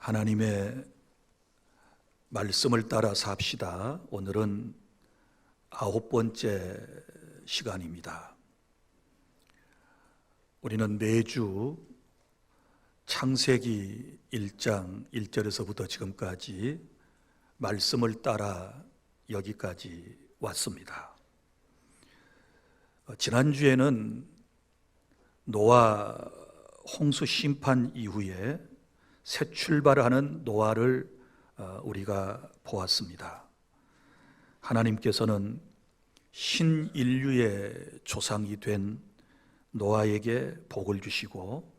하나님의 말씀을 따라 삽시다. 오늘은 9번째 시간입니다. 우리는 매주 창세기 1장 1절에서부터 지금까지 말씀을 따라 여기까지 왔습니다. 지난주에는 노아 홍수 심판 이후에 새 출발하는 노아를 우리가 보았습니다. 하나님께서는 신인류의 조상이 된 노아에게 복을 주시고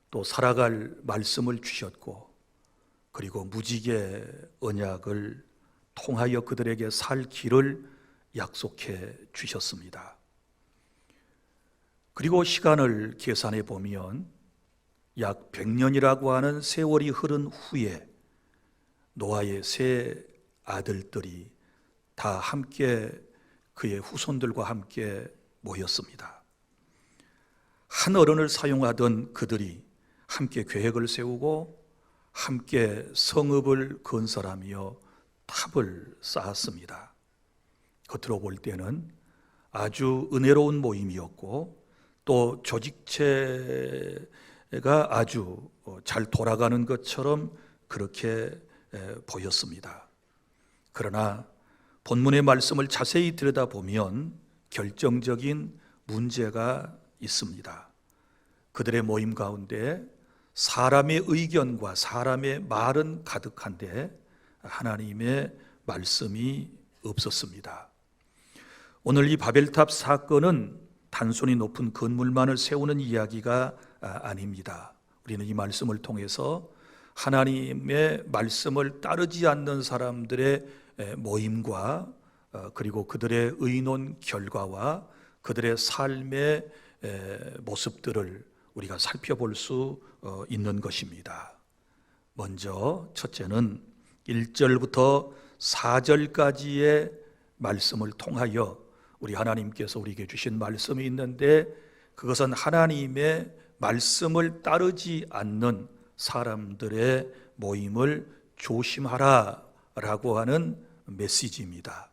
또 살아갈 말씀을 주셨고, 그리고 무지개 언약을 통하여 그들에게 살 길을 약속해 주셨습니다. 그리고 시간을 계산해 보면 약 100년이라고 하는 세월이 흐른 후에 노아의 세 아들들이 다 함께 그의 후손들과 함께 모였습니다. 한 어른을 사용하던 그들이 함께 계획을 세우고 함께 성읍을 건설하며 탑을 쌓았습니다. 겉으로 볼 때는 아주 은혜로운 모임이었고, 또 조직체가 아주 잘 돌아가는 것처럼 그렇게 보였습니다. 그러나 본문의 말씀을 자세히 들여다보면 결정적인 문제가 있습니다. 그들의 모임 가운데 사람의 의견과 사람의 말은 가득한데 하나님의 말씀이 없었습니다. 오늘 이 바벨탑 사건은 단순히 높은 건물만을 세우는 이야기가 아닙니다. 우리는 이 말씀을 통해서 하나님의 말씀을 따르지 않는 사람들의 모임과 그리고 그들의 의논 결과와 그들의 삶의 모습들을 우리가 살펴볼 수 있는 것입니다. 먼저 첫째는 1절부터 4절까지의 말씀을 통하여 우리 하나님께서 우리에게 주신 말씀이 있는데, 그것은 하나님의 말씀을 따르지 않는 사람들의 모임을 조심하라 라고 하는 메시지입니다.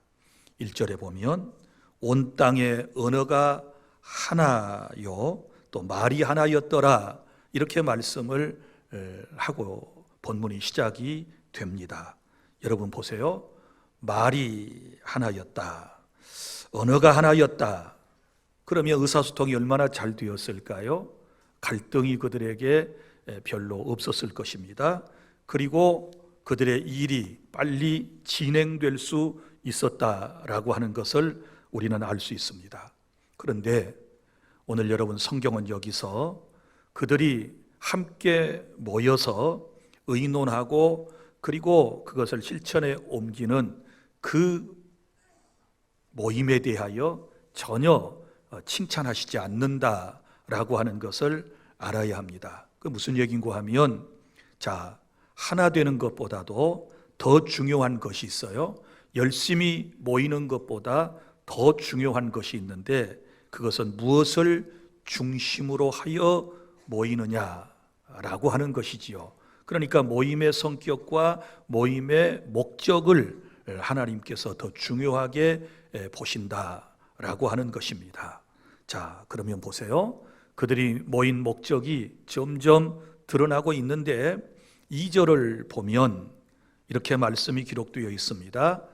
1절에 보면 온 땅의 언어가 하나요 또 말이 하나였더라, 이렇게 말씀을 하고 본문이 시작이 됩니다. 여러분 보세요. 말이 하나였다, 언어가 하나였다. 그러면 의사소통이 얼마나 잘 되었을까요? 갈등이 그들에게 별로 없었을 것입니다. 그리고 그들의 일이 빨리 진행될 수 있었다라고 하는 것을 우리는 알 수 있습니다. 그런데 오늘 여러분, 성경은 여기서 그들이 함께 모여서 의논하고 그리고 그것을 실천에 옮기는 그 모임에 대하여 전혀 칭찬하시지 않는다라고 하는 것을 알아야 합니다. 그 무슨 얘기인가 하면, 하나 되는 것보다도 더 중요한 것이 있어요. 열심히 모이는 것보다 더 중요한 것이 있는데, 그것은 무엇을 중심으로 하여 모이느냐라고 하는 것이지요. 그러니까 모임의 성격과 모임의 목적을 하나님께서 더 중요하게 보신다라고 하는 것입니다. 그러면 보세요. 그들이 모인 목적이 점점 드러나고 있는데 2절을 보면 이렇게 말씀이 기록되어 있습니다.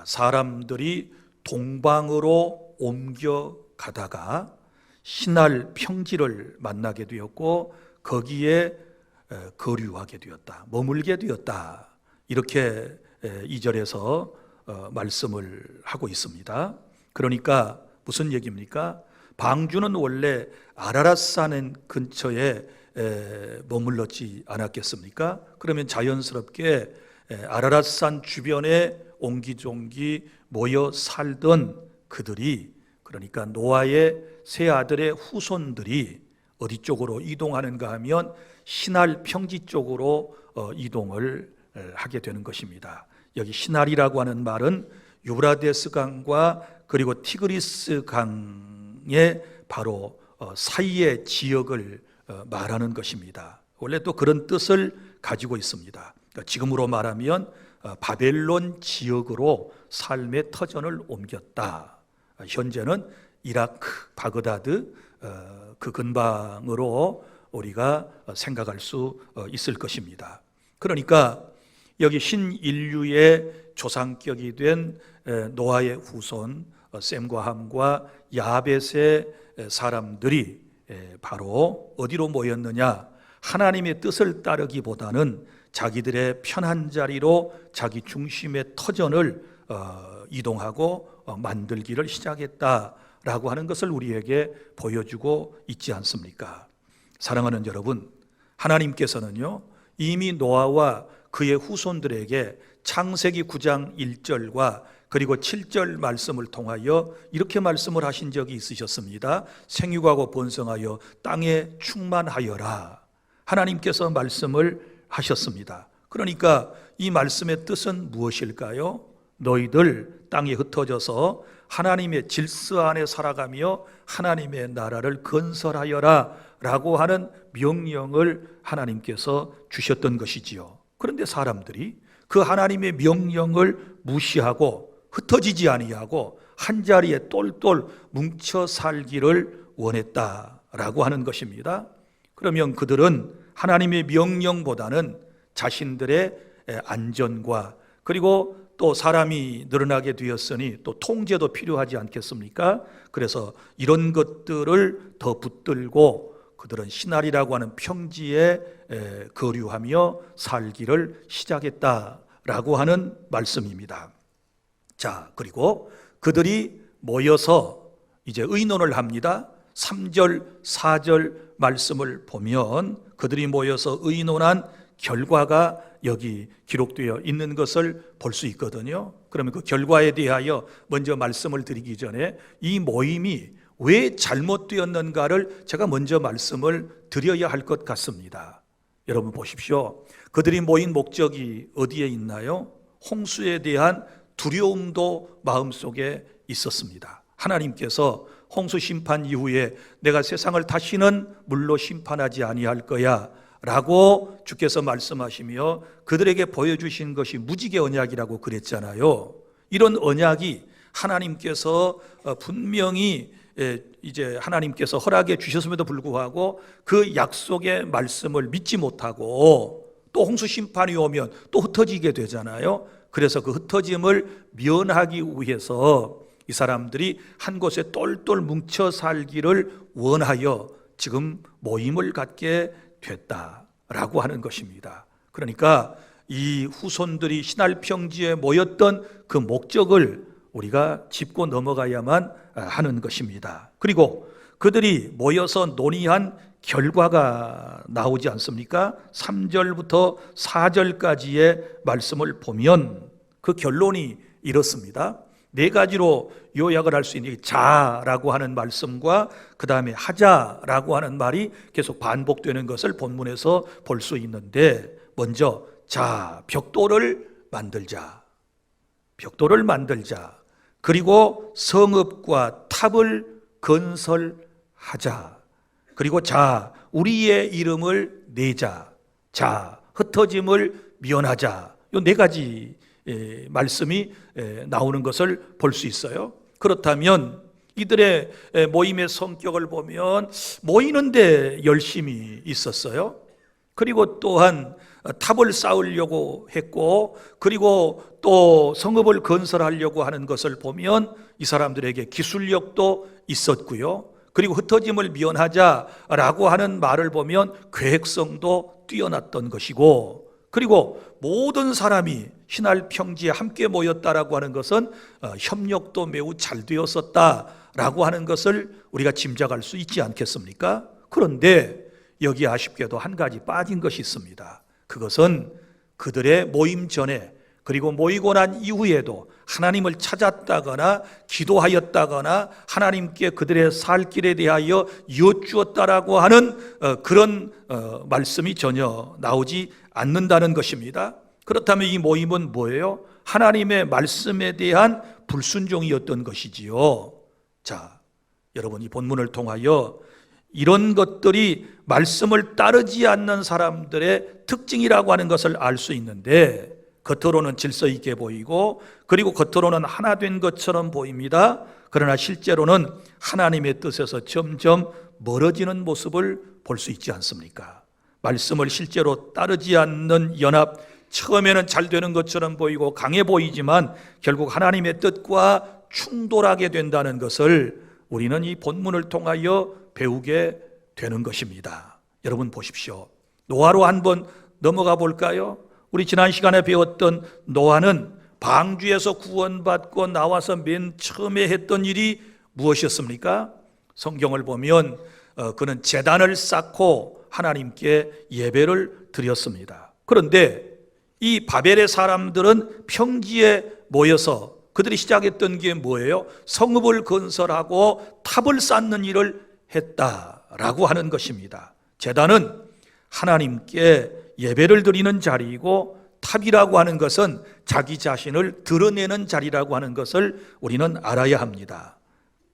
사람들이 동방으로 옮겨가다가 신할 평지를 만나게 되었고 거기에 거류하게 되었다, 머물게 되었다, 이렇게 2절에서 말씀을 하고 있습니다. 그러니까 무슨 얘기입니까? 방주는 원래 아라랏산 근처에 머물렀지 않았겠습니까? 그러면 자연스럽게 아라랏산 주변에 옹기종기 모여 살던 그들이, 그러니까 노아의 세 아들의 후손들이 어디 쪽으로 이동하는가 하면 신할 평지 쪽으로 이동을 하게 되는 것입니다. 여기 신할이라고 하는 말은 유브라데스 강과 그리고 티그리스 강의 바로 사이의 지역을 말하는 것입니다. 원래 또 그런 뜻을 가지고 있습니다. 그러니까 지금으로 말하면 바벨론 지역으로 삶의 터전을 옮겼다. 현재는 이라크, 바그다드 그 근방으로 우리가 생각할 수 있을 것입니다. 그러니까 여기 신인류의 조상격이 된 노아의 후손 셈과 함과 야벳의 사람들이 바로 어디로 모였느냐? 하나님의 뜻을 따르기보다는 자기들의 편한 자리로 자기 중심의 터전을 이동하고 만들기를 시작했다라고 하는 것을 우리에게 보여주고 있지 않습니까? 사랑하는 여러분, 하나님께서는요 이미 노아와 그의 후손들에게 창세기 9장 1절과 그리고 7절 말씀을 통하여 이렇게 말씀을 하신 적이 있으셨습니다. 생육하고 번성하여 땅에 충만하여라. 하나님께서 말씀을 하셨습니다. 그러니까 이 말씀의 뜻은 무엇일까요? 너희들 땅에 흩어져서 하나님의 질서 안에 살아가며 하나님의 나라를 건설하여라 라고 하는 명령을 하나님께서 주셨던 것이지요. 그런데 사람들이 그 하나님의 명령을 무시하고 흩어지지 아니하고 한자리에 똘똘 뭉쳐 살기를 원했다라고 하는 것입니다. 그러면 그들은 하나님의 명령보다는 자신들의 안전과 그리고 또 사람이 늘어나게 되었으니 또 통제도 필요하지 않겠습니까? 그래서 이런 것들을 더 붙들고 그들은 시날이라고 하는 평지에 거류하며 살기를 시작했다라고 하는 말씀입니다. 자, 그리고 그들이 모여서 이제 의논을 합니다. 3절, 4절 말씀을 보면 그들이 모여서 의논한 결과가 여기 기록되어 있는 것을 볼 수 있거든요. 그러면 그 결과에 대하여 먼저 말씀을 드리기 전에 이 모임이 왜 잘못되었는가를 제가 먼저 말씀을 드려야 할 것 같습니다. 여러분 보십시오. 그들이 모인 목적이 어디에 있나요? 홍수에 대한 두려움도 마음속에 있었습니다. 하나님께서 홍수 심판 이후에 내가 세상을 다시는 물로 심판하지 아니할 거야 라고 주께서 말씀하시며 그들에게 보여주신 것이 무지개 언약이라고 그랬잖아요. 이런 언약이 하나님께서 분명히 이제 하나님께서 허락해 주셨음에도 불구하고 그 약속의 말씀을 믿지 못하고 또 홍수 심판이 오면 또 흩어지게 되잖아요. 그래서 그 흩어짐을 면하기 위해서 이 사람들이 한 곳에 똘똘 뭉쳐 살기를 원하여 지금 모임을 갖게 됐다라고 하는 것입니다. 그러니까 이 후손들이 시날 평지에 모였던 그 목적을 우리가 짚고 넘어가야만 하는 것입니다. 그리고 그들이 모여서 논의한 결과가 나오지 않습니까? 3절부터 4절까지의 말씀을 보면 그 결론이 이렇습니다. 네 가지로 요약을 할 수 있는 자라고 하는 말씀과 그 다음에 하자라고 하는 말이 계속 반복되는 것을 본문에서 볼 수 있는데, 먼저 자, 벽돌을 만들자. 벽돌을 만들자. 그리고 성읍과 탑을 건설하자. 그리고 자, 우리의 이름을 내자. 자, 흩어짐을 면하자. 이 네 가지 말씀이 나오는 것을 볼 수 있어요. 그렇다면 이들의 모임의 성격을 보면 모이는데 열심히 있었어요. 그리고 또한 탑을 쌓으려고 했고, 그리고 또 성읍을 건설하려고 하는 것을 보면 이 사람들에게 기술력도 있었고요. 그리고 흩어짐을 면하자라고 하는 말을 보면 계획성도 뛰어났던 것이고, 그리고 모든 사람이 신할 평지에 함께 모였다라고 하는 것은 협력도 매우 잘 되었었다라고 하는 것을 우리가 짐작할 수 있지 않겠습니까? 그런데 여기 아쉽게도 한 가지 빠진 것이 있습니다. 그것은 그들의 모임 전에 그리고 모이고 난 이후에도 하나님을 찾았다거나 기도하였다거나 하나님께 그들의 살 길에 대하여 이어주었다라고 하는 그런 말씀이 전혀 나오지 않는다는 것입니다. 그렇다면 이 모임은 뭐예요? 하나님의 말씀에 대한 불순종이었던 것이지요. 자, 여러분 이 본문을 통하여 이런 것들이 말씀을 따르지 않는 사람들의 특징이라고 하는 것을 알 수 있는데, 겉으로는 질서 있게 보이고 그리고 겉으로는 하나 된 것처럼 보입니다. 그러나 실제로는 하나님의 뜻에서 점점 멀어지는 모습을 볼 수 있지 않습니까? 말씀을 실제로 따르지 않는 연합, 처음에는 잘 되는 것처럼 보이고 강해 보이지만 결국 하나님의 뜻과 충돌하게 된다는 것을 우리는 이 본문을 통하여 배우게 되는 것입니다. 여러분 보십시오. 노아로 한번 넘어가 볼까요? 우리 지난 시간에 배웠던 노아는 방주에서 구원받고 나와서 맨 처음에 했던 일이 무엇이었습니까? 성경을 보면 그는 제단을 쌓고 하나님께 예배를 드렸습니다. 그런데 이 바벨의 사람들은 평지에 모여서 그들이 시작했던 게 뭐예요? 성읍을 건설하고 탑을 쌓는 일을 했다라고 하는 것입니다. 제단은 하나님께 예배를 드리는 자리이고 탑이라고 하는 것은 자기 자신을 드러내는 자리라고 하는 것을 우리는 알아야 합니다.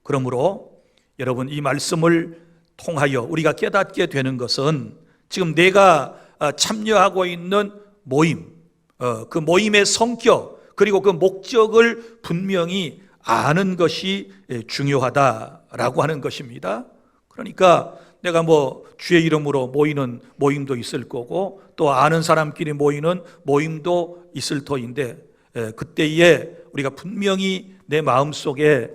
그러므로 여러분, 이 말씀을 통하여 우리가 깨닫게 되는 것은 지금 내가 참여하고 있는 모임, 그 모임의 성격 그리고 그 목적을 분명히 아는 것이 중요하다라고 하는 것입니다. 그러니까 내가 주의 이름으로 모이는 모임도 있을 거고 또 아는 사람끼리 모이는 모임도 있을 터인데, 그때에 우리가 분명히 내 마음속에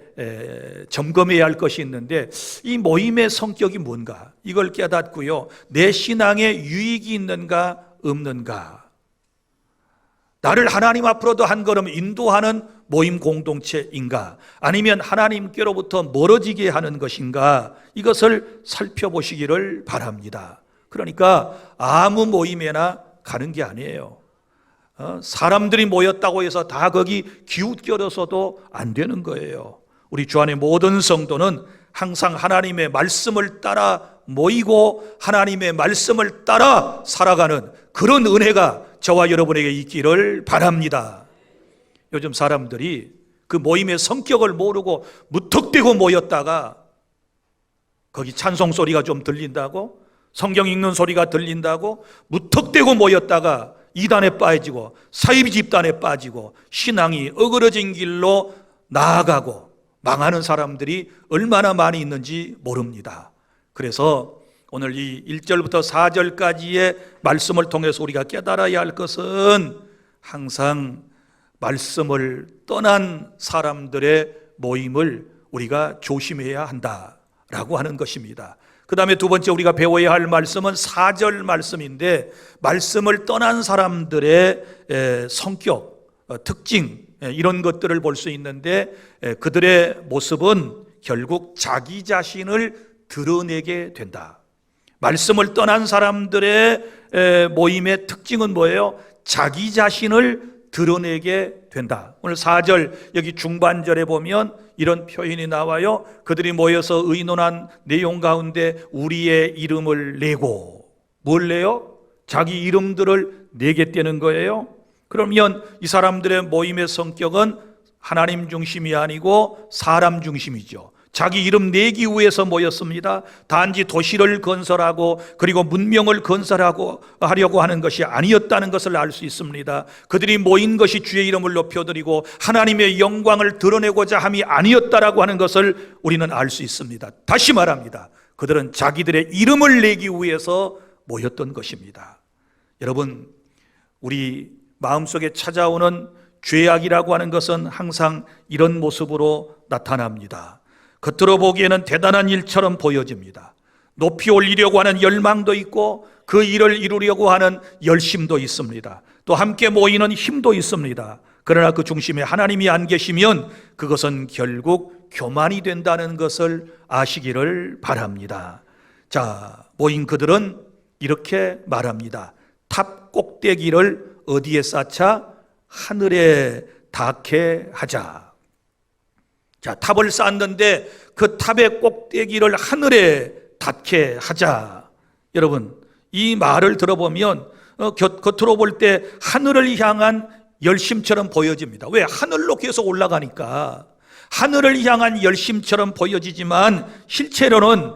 점검해야 할 것이 있는데, 이 모임의 성격이 뭔가, 이걸 깨닫고요, 내 신앙에 유익이 있는가 없는가, 나를 하나님 앞으로도 한 걸음 인도하는 모임 공동체인가, 아니면 하나님께로부터 멀어지게 하는 것인가, 이것을 살펴보시기를 바랍니다. 그러니까 아무 모임에나 가는 게 아니에요. 사람들이 모였다고 해서 다 거기 기웃겨져서도 안 되는 거예요. 우리 주 안의 모든 성도는 항상 하나님의 말씀을 따라 모이고 하나님의 말씀을 따라 살아가는 그런 은혜가 저와 여러분에게 있기를 바랍니다. 요즘 사람들이 그 모임의 성격을 모르고 무턱대고 모였다가 거기 찬송 소리가 좀 들린다고, 성경 읽는 소리가 들린다고 무턱대고 모였다가 이단에 빠지고 사이비 집단에 빠지고 신앙이 어그러진 길로 나아가고 망하는 사람들이 얼마나 많이 있는지 모릅니다. 그래서 오늘 이 1절부터 4절까지의 말씀을 통해서 우리가 깨달아야 할 것은 항상 말씀을 떠난 사람들의 모임을 우리가 조심해야 한다라고 하는 것입니다. 그 다음에 두 번째 우리가 배워야 할 말씀은 4절 말씀인데, 말씀을 떠난 사람들의 성격, 특징, 이런 것들을 볼 수 있는데, 그들의 모습은 결국 자기 자신을 드러내게 된다. 말씀을 떠난 사람들의 모임의 특징은 뭐예요? 자기 자신을 드러내게 된다. 오늘 4절 여기 중반절에 보면 이런 표현이 나와요. 그들이 모여서 의논한 내용 가운데 우리의 이름을 내고, 뭘 내요? 자기 이름들을 내겠다는 거예요. 그러면 이 사람들의 모임의 성격은 하나님 중심이 아니고 사람 중심이죠. 자기 이름 내기 위해서 모였습니다. 단지 도시를 건설하고 그리고 문명을 건설하고 하려고 하는 것이 아니었다는 것을 알 수 있습니다. 그들이 모인 것이 주의 이름을 높여드리고 하나님의 영광을 드러내고자 함이 아니었다라고 하는 것을 우리는 알 수 있습니다. 다시 말합니다. 그들은 자기들의 이름을 내기 위해서 모였던 것입니다. 여러분, 우리 마음속에 찾아오는 죄악이라고 하는 것은 항상 이런 모습으로 나타납니다. 겉으로 보기에는 대단한 일처럼 보여집니다. 높이 올리려고 하는 열망도 있고 그 일을 이루려고 하는 열심도 있습니다. 또 함께 모이는 힘도 있습니다. 그러나 그 중심에 하나님이 안 계시면 그것은 결국 교만이 된다는 것을 아시기를 바랍니다. 자, 모인 그들은 이렇게 말합니다. 탑 꼭대기를 어디에 쌓자? 하늘에 닿게 하자. 자, 탑을 쌓았는데 그 탑의 꼭대기를 하늘에 닿게 하자. 여러분, 이 말을 들어보면 겉으로 볼 때 하늘을 향한 열심처럼 보여집니다. 왜? 하늘로 계속 올라가니까 하늘을 향한 열심처럼 보여지지만 실제로는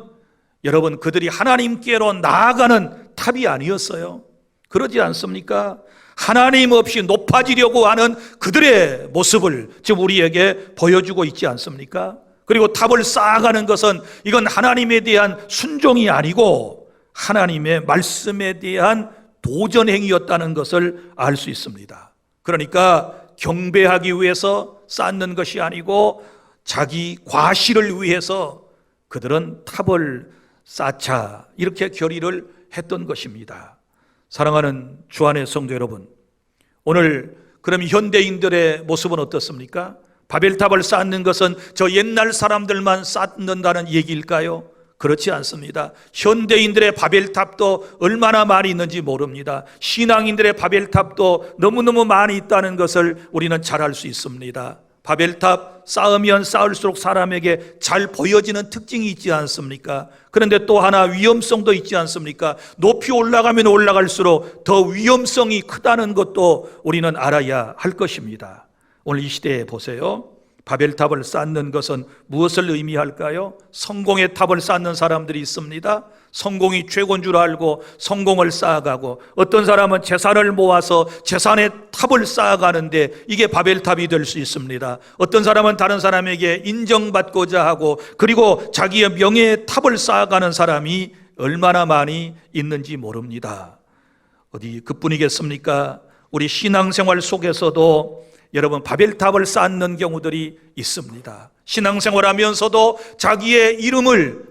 여러분, 그들이 하나님께로 나아가는 탑이 아니었어요. 그러지 않습니까? 하나님 없이 높아지려고 하는 그들의 모습을 지금 우리에게 보여주고 있지 않습니까? 그리고 탑을 쌓아가는 것은 이건 하나님에 대한 순종이 아니고 하나님의 말씀에 대한 도전행위였다는 것을 알 수 있습니다. 그러니까 경배하기 위해서 쌓는 것이 아니고 자기 과실을 위해서 그들은 탑을 쌓자 이렇게 결의를 했던 것입니다. 사랑하는 주안의 성도 여러분, 오늘 그럼 현대인들의 모습은 어떻습니까? 바벨탑을 쌓는 것은 저 옛날 사람들만 쌓는다는 얘기일까요? 그렇지 않습니다. 현대인들의 바벨탑도 얼마나 많이 있는지 모릅니다. 신앙인들의 바벨탑도 너무너무 많이 있다는 것을 우리는 잘 알 수 있습니다. 바벨탑 쌓으면 쌓을수록 사람에게 잘 보여지는 특징이 있지 않습니까? 그런데 또 하나 위험성도 있지 않습니까? 높이 올라가면 올라갈수록 더 위험성이 크다는 것도 우리는 알아야 할 것입니다. 오늘 이 시대에 보세요. 바벨탑을 쌓는 것은 무엇을 의미할까요? 성공의 탑을 쌓는 사람들이 있습니다. 성공이 최고인 줄 알고 성공을 쌓아가고, 어떤 사람은 재산을 모아서 재산의 탑을 쌓아가는데 이게 바벨탑이 될 수 있습니다. 어떤 사람은 다른 사람에게 인정받고자 하고, 그리고 자기의 명예의 탑을 쌓아가는 사람이 얼마나 많이 있는지 모릅니다. 어디 그뿐이겠습니까? 우리 신앙생활 속에서도 여러분 바벨탑을 쌓는 경우들이 있습니다. 신앙생활하면서도 자기의 이름을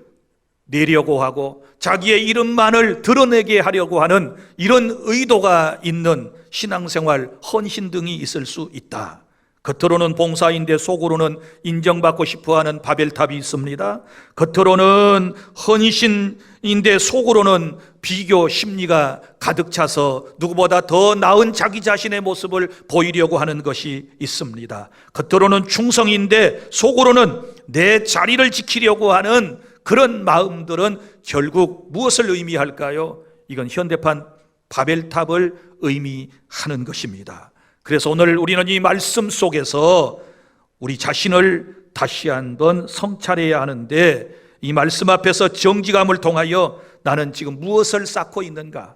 내려고 하고 자기의 이름만을 드러내게 하려고 하는 이런 의도가 있는 신앙생활, 헌신 등이 있을 수 있다. 겉으로는 봉사인데 속으로는 인정받고 싶어하는 바벨탑이 있습니다. 겉으로는 헌신인데 속으로는 비교 심리가 가득 차서 누구보다 더 나은 자기 자신의 모습을 보이려고 하는 것이 있습니다. 겉으로는 충성인데 속으로는 내 자리를 지키려고 하는 그런 마음들은 결국 무엇을 의미할까요? 이건 현대판 바벨탑을 의미하는 것입니다. 그래서 오늘 우리는 이 말씀 속에서 우리 자신을 다시 한번 성찰해야 하는데, 이 말씀 앞에서 정직함을 통하여 나는 지금 무엇을 쌓고 있는가?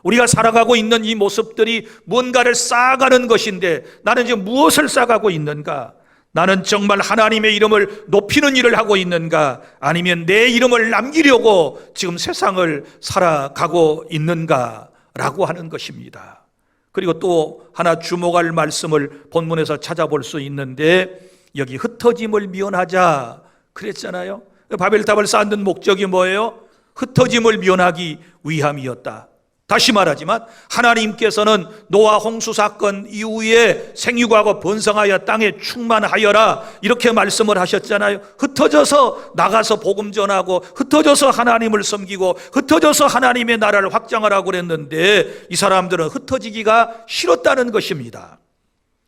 우리가 살아가고 있는 이 모습들이 뭔가를 쌓아가는 것인데 나는 지금 무엇을 쌓아가고 있는가? 나는 정말 하나님의 이름을 높이는 일을 하고 있는가? 아니면 내 이름을 남기려고 지금 세상을 살아가고 있는가? 라고 하는 것입니다. 그리고 또 하나 주목할 말씀을 본문에서 찾아볼 수 있는데, 여기 흩어짐을 면하자 그랬잖아요. 바벨탑을 쌓는 목적이 뭐예요? 흩어짐을 면하기 위함이었다. 다시 말하지만 하나님께서는 노아 홍수 사건 이후에 생육하고 번성하여 땅에 충만하여라 이렇게 말씀을 하셨잖아요. 흩어져서 나가서 복음 전하고 흩어져서 하나님을 섬기고 흩어져서 하나님의 나라를 확장하라고 그랬는데 이 사람들은 흩어지기가 싫었다는 것입니다.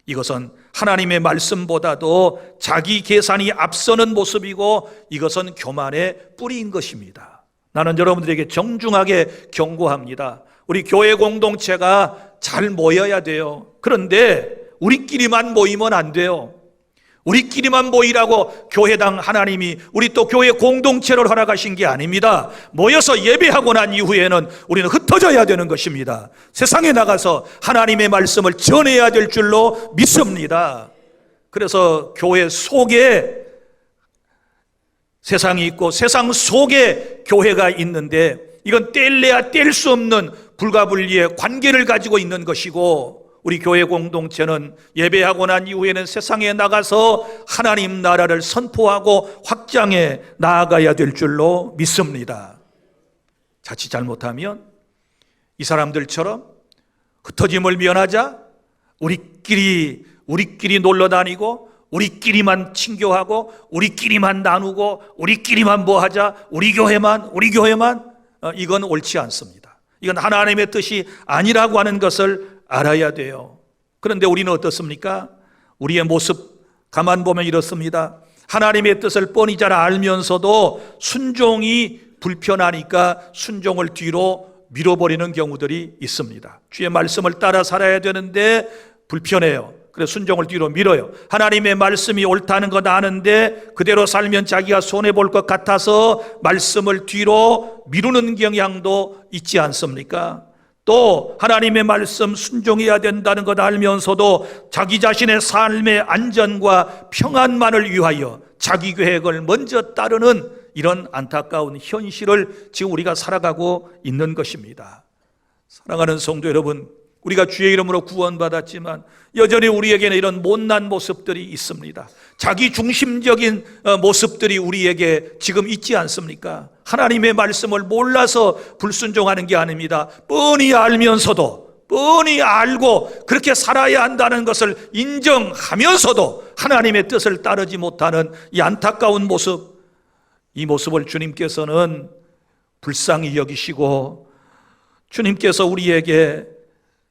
이것은 하나님의 말씀보다도 자기 계산이 앞서는 모습이고 이것은 교만의 뿌리인 것입니다. 나는 여러분들에게 정중하게 경고합니다. 우리 교회 공동체가 잘 모여야 돼요. 그런데 우리끼리만 모이면 안 돼요. 우리끼리만 모이라고 교회당 하나님이 우리 또 교회 공동체를 허락하신 게 아닙니다. 모여서 예배하고 난 이후에는 우리는 흩어져야 되는 것입니다. 세상에 나가서 하나님의 말씀을 전해야 될 줄로 믿습니다. 그래서 교회 속에 세상이 있고 세상 속에 교회가 있는데 이건 뗄래야 뗄 수 없는 불가분리의 관계를 가지고 있는 것이고, 우리 교회 공동체는 예배하고 난 이후에는 세상에 나가서 하나님 나라를 선포하고 확장해 나아가야 될 줄로 믿습니다. 자칫 잘못하면 이 사람들처럼 흩어짐을 면하자, 우리끼리 놀러 다니고 우리끼리만 친교하고 우리끼리만 나누고 우리끼리만 뭐 하자, 우리 교회만 이건 옳지 않습니다. 이건 하나님의 뜻이 아니라고 하는 것을 알아야 돼요. 그런데 우리는 어떻습니까? 우리의 모습 가만 보면 이렇습니다. 하나님의 뜻을 뻔히 잘 알면서도 순종이 불편하니까 순종을 뒤로 밀어버리는 경우들이 있습니다. 주의 말씀을 따라 살아야 되는데 불편해요. 그래서 순종을 뒤로 밀어요. 하나님의 말씀이 옳다는 건 아는데 그대로 살면 자기가 손해볼 것 같아서 말씀을 뒤로 미루는 경향도 있지 않습니까? 또 하나님의 말씀 순종해야 된다는 것 알면서도 자기 자신의 삶의 안전과 평안만을 위하여 자기 계획을 먼저 따르는 이런 안타까운 현실을 지금 우리가 살아가고 있는 것입니다. 사랑하는 성도 여러분, 우리가 주의 이름으로 구원받았지만 여전히 우리에게는 이런 못난 모습들이 있습니다. 자기 중심적인 모습들이 우리에게 지금 있지 않습니까? 하나님의 말씀을 몰라서 불순종하는 게 아닙니다. 뻔히 알면서도, 뻔히 알고 그렇게 살아야 한다는 것을 인정하면서도 하나님의 뜻을 따르지 못하는 이 안타까운 모습, 이 모습을 주님께서는 불쌍히 여기시고 주님께서 우리에게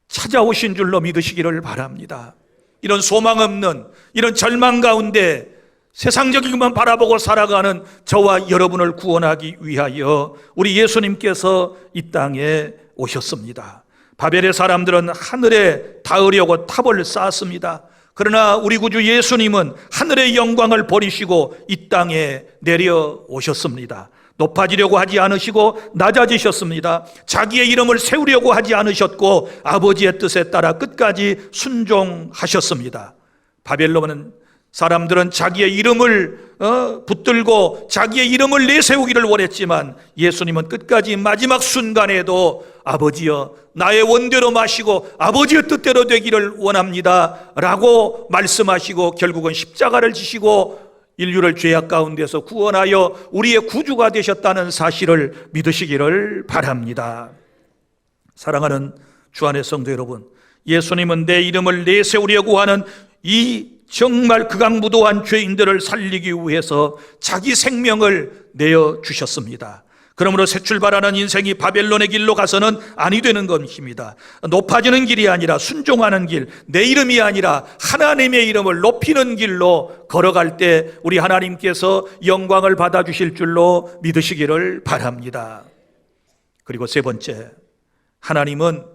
찾아오신 줄로 믿으시기를 바랍니다. 이런 소망 없는, 이런 절망 가운데 세상적인 것만 바라보고 살아가는 저와 여러분을 구원하기 위하여 우리 예수님께서 이 땅에 오셨습니다. 바벨의 사람들은 하늘에 닿으려고 탑을 쌓았습니다. 그러나 우리 구주 예수님은 하늘의 영광을 버리시고 이 땅에 내려오셨습니다. 높아지려고 하지 않으시고 낮아지셨습니다. 자기의 이름을 세우려고 하지 않으셨고 아버지의 뜻에 따라 끝까지 순종하셨습니다. 바벨론은 사람들은 자기의 이름을 붙들고 자기의 이름을 내세우기를 원했지만 예수님은 끝까지 마지막 순간에도 아버지여 나의 원대로 마시고 아버지의 뜻대로 되기를 원합니다 라고 말씀하시고 결국은 십자가를 지시고 인류를 죄악 가운데서 구원하여 우리의 구주가 되셨다는 사실을 믿으시기를 바랍니다. 사랑하는 주 안의 성도 여러분, 예수님은 내 이름을 내세우려고 하는 이 정말 극악무도한 죄인들을 살리기 위해서 자기 생명을 내어주셨습니다. 그러므로 새 출발하는 인생이 바벨론의 길로 가서는 아니 되는 것입니다. 높아지는 길이 아니라 순종하는 길, 내 이름이 아니라 하나님의 이름을 높이는 길로 걸어갈 때 우리 하나님께서 영광을 받아주실 줄로 믿으시기를 바랍니다. 그리고 세 번째, 하나님은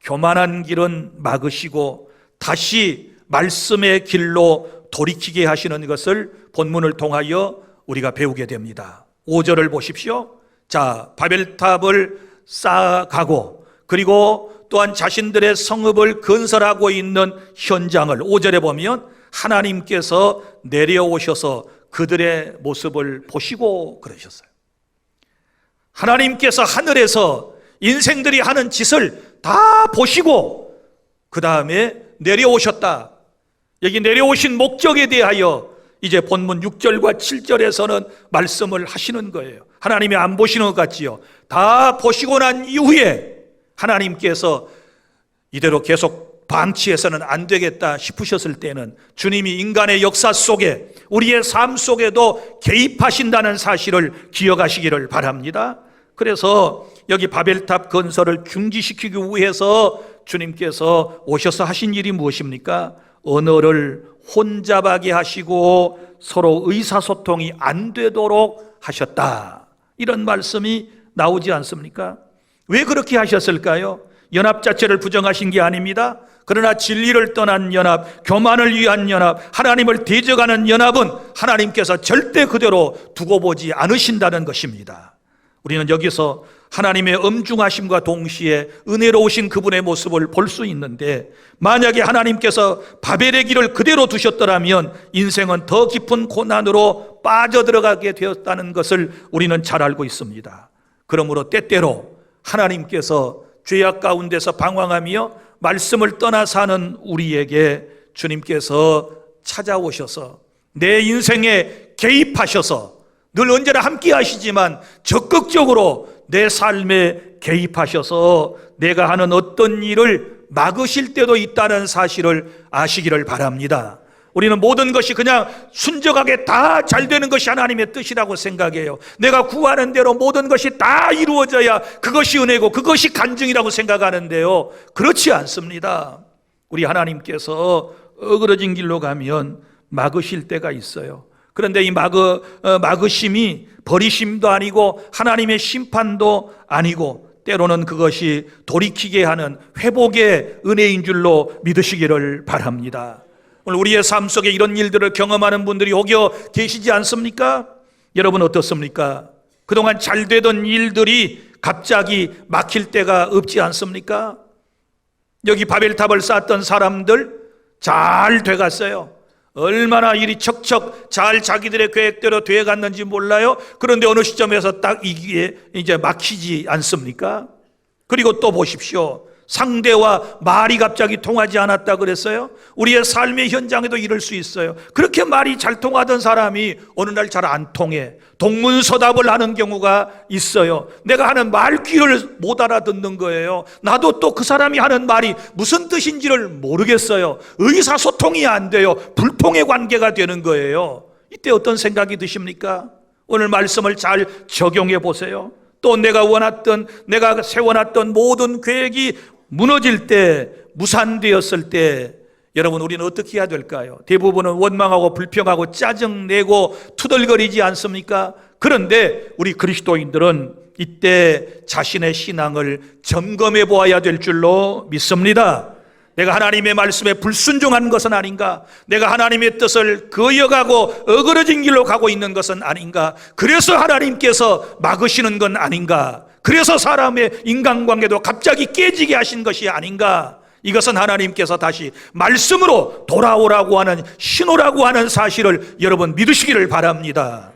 교만한 길은 막으시고 다시 말씀의 길로 돌이키게 하시는 것을 본문을 통하여 우리가 배우게 됩니다. 5절을 보십시오. 자, 바벨탑을 쌓아가고 그리고 또한 자신들의 성읍을 건설하고 있는 현장을 5절에 보면 하나님께서 내려오셔서 그들의 모습을 보시고 그러셨어요. 하나님께서 하늘에서 인생들이 하는 짓을 다 보시고 그 다음에 내려오셨다. 여기 내려오신 목적에 대하여 이제 본문 6절과 7절에서는 말씀을 하시는 거예요. 하나님이 안 보시는 것 같지요. 다 보시고 난 이후에 하나님께서 이대로 계속 방치해서는 안 되겠다 싶으셨을 때는 주님이 인간의 역사 속에 우리의 삶 속에도 개입하신다는 사실을 기억하시기를 바랍니다. 그래서 여기 바벨탑 건설을 중지시키기 위해서 주님께서 오셔서 하신 일이 무엇입니까? 언어를 혼잡하게 하시고 서로 의사소통이 안 되도록 하셨다. 이런 말씀이 나오지 않습니까? 왜 그렇게 하셨을까요? 연합 자체를 부정하신 게 아닙니다. 그러나 진리를 떠난 연합, 교만을 위한 연합, 하나님을 대적하는 연합은 하나님께서 절대 그대로 두고 보지 않으신다는 것입니다. 우리는 여기서 하나님의 엄중하심과 동시에 은혜로우신 그분의 모습을 볼 수 있는데, 만약에 하나님께서 바벨의 길을 그대로 두셨더라면 인생은 더 깊은 고난으로 빠져들어가게 되었다는 것을 우리는 잘 알고 있습니다. 그러므로 때때로 하나님께서 죄악 가운데서 방황하며 말씀을 떠나 사는 우리에게 주님께서 찾아오셔서 내 인생에 개입하셔서 늘 언제나 함께 하시지만 적극적으로 내 삶에 개입하셔서 내가 하는 어떤 일을 막으실 때도 있다는 사실을 아시기를 바랍니다. 우리는 모든 것이 그냥 순적하게 다 잘 되는 것이 하나님의 뜻이라고 생각해요. 내가 구하는 대로 모든 것이 다 이루어져야 그것이 은혜고 그것이 간증이라고 생각하는데요, 그렇지 않습니다. 우리 하나님께서 어그러진 길로 가면 막으실 때가 있어요. 그런데 이 막으심이 버리심도 아니고 하나님의 심판도 아니고 때로는 그것이 돌이키게 하는 회복의 은혜인 줄로 믿으시기를 바랍니다. 오늘 우리의 삶 속에 이런 일들을 경험하는 분들이 혹여 계시지 않습니까? 여러분 어떻습니까? 그동안 잘 되던 일들이 갑자기 막힐 때가 없지 않습니까? 여기 바벨탑을 쌓았던 사람들 잘 돼갔어요. 얼마나 일이 척척 잘 자기들의 계획대로 돼갔는지 몰라요. 그런데 어느 시점에서 딱 이게 이제 막히지 않습니까? 그리고 또 보십시오. 상대와 말이 갑자기 통하지 않았다 그랬어요. 우리의 삶의 현장에도 이럴 수 있어요. 그렇게 말이 잘 통하던 사람이 어느 날 잘 안 통해 동문서답을 하는 경우가 있어요. 내가 하는 말귀를 못 알아듣는 거예요. 나도 또 그 사람이 하는 말이 무슨 뜻인지를 모르겠어요. 의사소통이 안 돼요. 불통의 관계가 되는 거예요. 이때 어떤 생각이 드십니까? 오늘 말씀을 잘 적용해 보세요. 또 내가 세워놨던 모든 계획이 무너질 때, 무산되었을 때 여러분 우리는 어떻게 해야 될까요? 대부분은 원망하고 불평하고 짜증내고 투덜거리지 않습니까? 그런데 우리 그리스도인들은 이때 자신의 신앙을 점검해 보아야 될 줄로 믿습니다. 내가 하나님의 말씀에 불순종한 것은 아닌가? 내가 하나님의 뜻을 거역하고 어그러진 길로 가고 있는 것은 아닌가? 그래서 하나님께서 막으시는 건 아닌가? 그래서 사람의 인간관계도 갑자기 깨지게 하신 것이 아닌가? 이것은 하나님께서 다시 말씀으로 돌아오라고 하는 신호라고 하는 사실을 여러분 믿으시기를 바랍니다.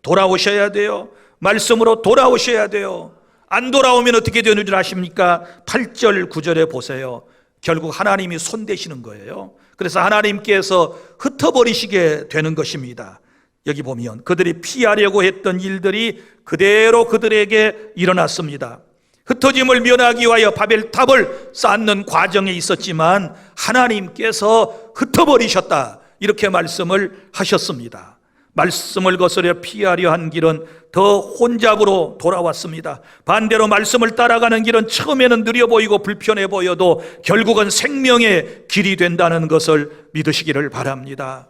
돌아오셔야 돼요. 말씀으로 돌아오셔야 돼요. 안 돌아오면 어떻게 되는 줄 아십니까? 8절 9절에 보세요. 결국 하나님이 손대시는 거예요. 그래서 하나님께서 흩어버리시게 되는 것입니다. 여기 보면 그들이 피하려고 했던 일들이 그대로 그들에게 일어났습니다. 흩어짐을 면하기 위하여 바벨탑을 쌓는 과정에 있었지만 하나님께서 흩어버리셨다, 이렇게 말씀을 하셨습니다. 말씀을 거스려 피하려 한 길은 더 혼잡으로 돌아왔습니다. 반대로 말씀을 따라가는 길은 처음에는 느려 보이고 불편해 보여도 결국은 생명의 길이 된다는 것을 믿으시기를 바랍니다.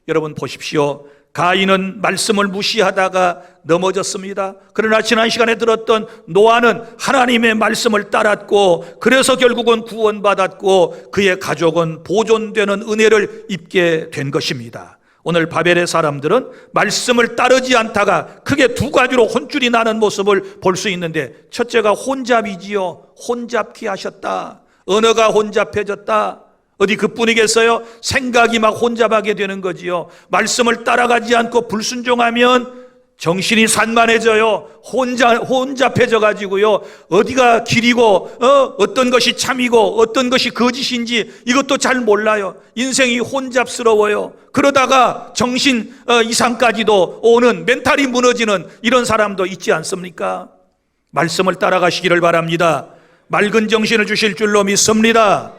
여러분 보십시오. 가인은 말씀을 무시하다가 넘어졌습니다. 그러나 지난 시간에 들었던 노아는 하나님의 말씀을 따랐고 그래서 결국은 구원받았고 그의 가족은 보존되는 은혜를 입게 된 것입니다. 오늘 바벨의 사람들은 말씀을 따르지 않다가 크게 두 가지로 혼쭐이 나는 모습을 볼 수 있는데, 첫째가 혼잡이지요. 혼잡케 하셨다. 언어가 혼잡해졌다. 어디 그뿐이겠어요? 생각이 막 혼잡하게 되는 거지요. 말씀을 따라가지 않고 불순종하면 정신이 산만해져요. 혼잡해져 가지고요. 어디가 길이고 어떤 것이 참이고 어떤 것이 거짓인지 이것도 잘 몰라요. 인생이 혼잡스러워요. 그러다가 정신 이상까지도 오는, 멘탈이 무너지는 이런 사람도 있지 않습니까? 말씀을 따라가시기를 바랍니다. 맑은 정신을 주실 줄로 믿습니다.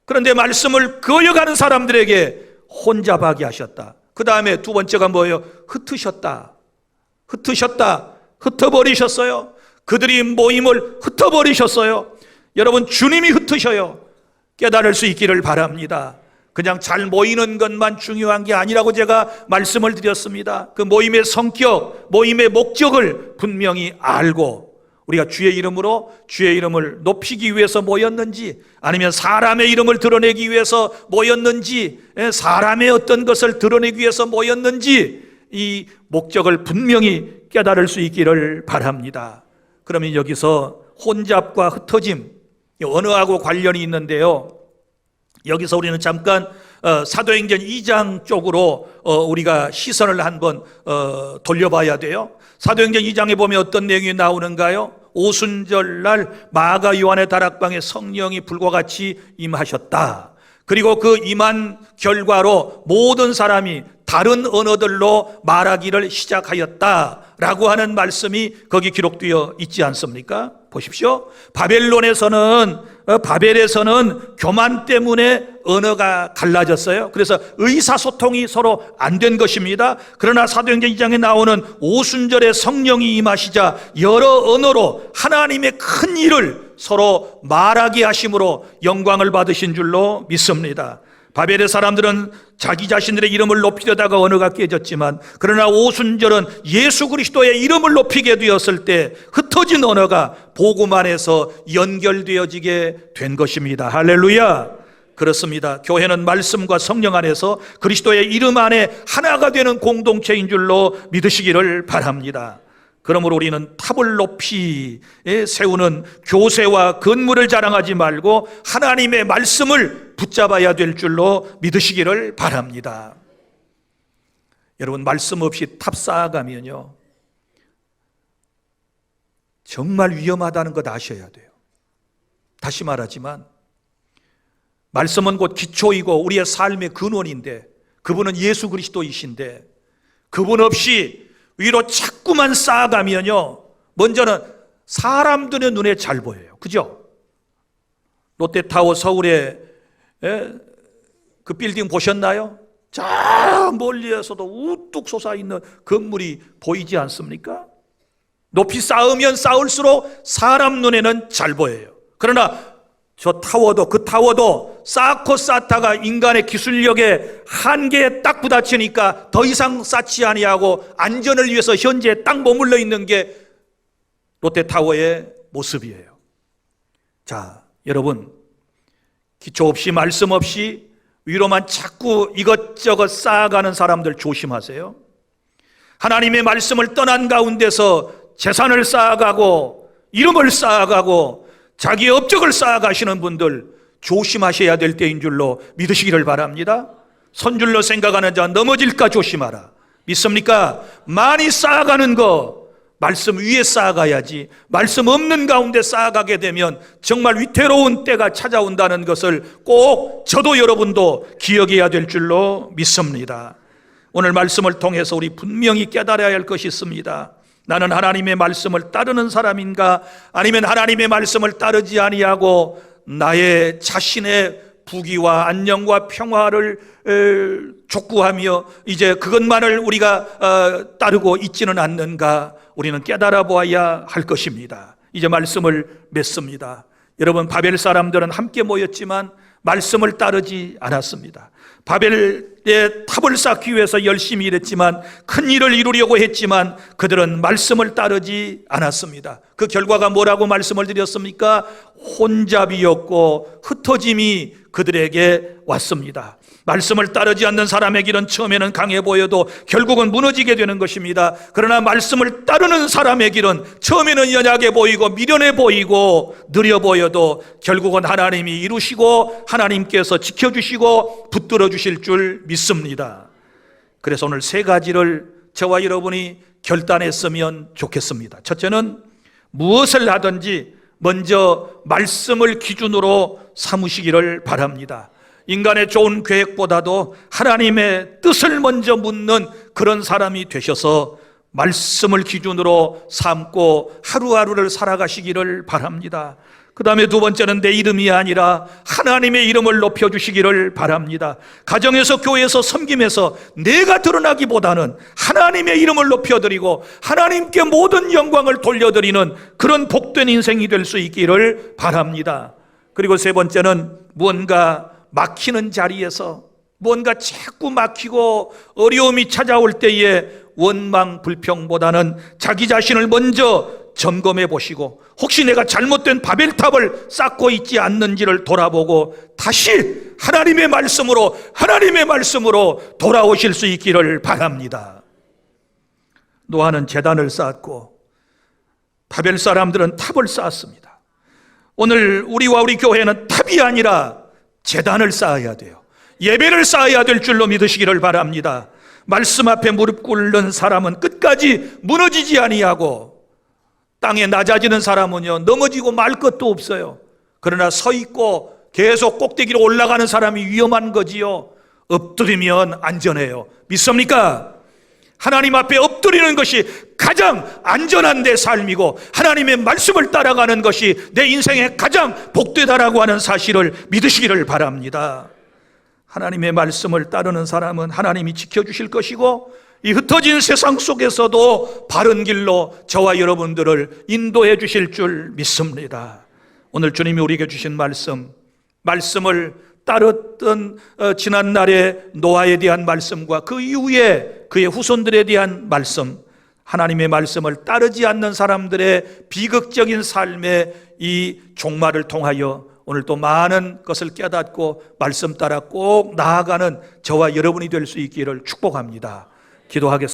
그런데 말씀을 거역하는 사람들에게 혼잡하게 하셨다. 그 다음에 두 번째가 뭐예요? 흩으셨다. 흩어버리셨어요. 그들이 모임을 흩어버리셨어요. 여러분, 주님이 흩으셔요. 깨달을 수 있기를 바랍니다. 그냥 잘 모이는 것만 중요한 게 아니라고 제가 말씀을 드렸습니다. 그 모임의 성격, 모임의 목적을 분명히 알고 우리가 주의 이름을 높이기 위해서 모였는지, 아니면 사람의 이름을 드러내기 위해서 모였는지, 사람의 어떤 것을 드러내기 위해서 모였는지, 이 목적을 분명히 깨달을 수 있기를 바랍니다. 그러면 여기서 혼잡과 흩어짐, 언어하고 관련이 있는데요. 여기서 우리는 잠깐 사도행전 2장 쪽으로 우리가 시선을 한번 돌려봐야 돼요. 사도행전 2장에 보면 어떤 내용이 나오는가요? 오순절날 마가 요한의 다락방에 성령이 불과 같이 임하셨다. 그리고 그 임한 결과로 모든 사람이 다른 언어들로 말하기를 시작하였다라고 하는 말씀이 거기 기록되어 있지 않습니까? 보십시오. 바벨에서는 교만 때문에 언어가 갈라졌어요. 그래서 의사소통이 서로 안 된 것입니다. 그러나 사도행전 2장에 나오는 오순절에 성령이 임하시자 여러 언어로 하나님의 큰 일을 서로 말하게 하심으로 영광을 받으신 줄로 믿습니다. 바벨의 사람들은 자기 자신들의 이름을 높이려다가 언어가 깨졌지만, 그러나 오순절은 예수 그리스도의 이름을 높이게 되었을 때 흩어진 언어가 복음 안에서 연결되어지게 된 것입니다. 할렐루야. 그렇습니다. 교회는 말씀과 성령 안에서 그리스도의 이름 안에 하나가 되는 공동체인 줄로 믿으시기를 바랍니다. 그러므로 우리는 탑을 높이 세우는 교세와 건물을 자랑하지 말고 하나님의 말씀을 붙잡아야 될 줄로 믿으시기를 바랍니다. 여러분, 말씀 없이 탑 쌓아가면요, 정말 위험하다는 것 아셔야 돼요. 다시 말하지만 말씀은 곧 기초이고 우리의 삶의 근원인데, 그분은 예수 그리스도이신데, 그분 없이 위로 자꾸만 쌓아가면요, 먼저는 사람들의 눈에 잘 보여요. 그죠? 롯데타워 서울에 그 빌딩 보셨나요? 저 멀리에서도 우뚝 솟아있는 건물이 보이지 않습니까? 높이 쌓으면 쌓을수록 사람 눈에는 잘 보여요. 그러나 저 타워도, 그 타워도 쌓고 쌓다가 인간의 기술력의 한계에 딱 부딪히니까 더 이상 쌓지 아니하고 안전을 위해서 현재 딱 머물러 있는 게 롯데타워의 모습이에요. 자, 여러분, 기초 없이 말씀 없이 위로만 자꾸 이것저것 쌓아가는 사람들 조심하세요. 하나님의 말씀을 떠난 가운데서 재산을 쌓아가고 이름을 쌓아가고 자기의 업적을 쌓아가시는 분들 조심하셔야 될 때인 줄로 믿으시기를 바랍니다. 선줄로 생각하는 자 넘어질까 조심하라. 믿습니까? 많이 쌓아가는 거 말씀 위에 쌓아가야지, 말씀 없는 가운데 쌓아가게 되면 정말 위태로운 때가 찾아온다는 것을 꼭 저도 여러분도 기억해야 될 줄로 믿습니다. 오늘 말씀을 통해서 우리 분명히 깨달아야 할 것이 있습니다. 나는 하나님의 말씀을 따르는 사람인가, 아니면 하나님의 말씀을 따르지 아니하고 나의 자신의 부귀와 안녕과 평화를 촉구하며 이제 그것만을 우리가 따르고 있지는 않는가, 우리는 깨달아 보아야 할 것입니다. 이제 말씀을 맺습니다. 여러분, 바벨 사람들은 함께 모였지만 말씀을 따르지 않았습니다. 바벨의 탑을 쌓기 위해서 열심히 일했지만, 큰 일을 이루려고 했지만 그들은 말씀을 따르지 않았습니다. 그 결과가 뭐라고 말씀을 드렸습니까? 혼잡이었고 흩어짐이 그들에게 왔습니다. 말씀을 따르지 않는 사람의 길은 처음에는 강해 보여도 결국은 무너지게 되는 것입니다. 그러나 말씀을 따르는 사람의 길은 처음에는 연약해 보이고 미련해 보이고 느려 보여도 결국은 하나님이 이루시고 하나님께서 지켜주시고 붙들어 주실 줄 믿습니다. 그래서 오늘 세 가지를 저와 여러분이 결단했으면 좋겠습니다. 첫째는 무엇을 하든지 먼저 말씀을 기준으로 삼으시기를 바랍니다. 인간의 좋은 계획보다도 하나님의 뜻을 먼저 묻는 그런 사람이 되셔서 말씀을 기준으로 삼고 하루하루를 살아가시기를 바랍니다. 그 다음에 두 번째는 내 이름이 아니라 하나님의 이름을 높여주시기를 바랍니다. 가정에서, 교회에서, 섬김에서 내가 드러나기보다는 하나님의 이름을 높여드리고 하나님께 모든 영광을 돌려드리는 그런 복된 인생이 될 수 있기를 바랍니다. 그리고 세 번째는 무언가 막히는 자리에서, 뭔가 자꾸 막히고 어려움이 찾아올 때에 원망 불평보다는 자기 자신을 먼저 점검해 보시고, 혹시 내가 잘못된 바벨탑을 쌓고 있지 않는지를 돌아보고 다시 하나님의 말씀으로 돌아오실 수 있기를 바랍니다. 노아는 제단을 쌓았고 바벨 사람들은 탑을 쌓았습니다. 오늘 우리와 우리 교회는 탑이 아니라 제단을 쌓아야 돼요. 예배를 쌓아야 될 줄로 믿으시기를 바랍니다. 말씀 앞에 무릎 꿇는 사람은 끝까지 무너지지 아니하고, 땅에 낮아지는 사람은요 넘어지고 말 것도 없어요. 그러나 서 있고 계속 꼭대기로 올라가는 사람이 위험한 거지요. 엎드리면 안전해요. 믿습니까? 하나님 앞에 엎드리는 것이 가장 안전한 내 삶이고, 하나님의 말씀을 따라가는 것이 내 인생의 가장 복되다라고 하는 사실을 믿으시기를 바랍니다. 하나님의 말씀을 따르는 사람은 하나님이 지켜주실 것이고, 이 흩어진 세상 속에서도 바른 길로 저와 여러분들을 인도해 주실 줄 믿습니다. 오늘 주님이 우리에게 주신 말씀을 따랐던 지난날의 노아에 대한 말씀과 그 이후에 그의 후손들에 대한 말씀, 하나님의 말씀을 따르지 않는 사람들의 비극적인 삶의 이 종말을 통하여 오늘 또 많은 것을 깨닫고 말씀 따라 꼭 나아가는 저와 여러분이 될 수 있기를 축복합니다. 기도하겠습니다.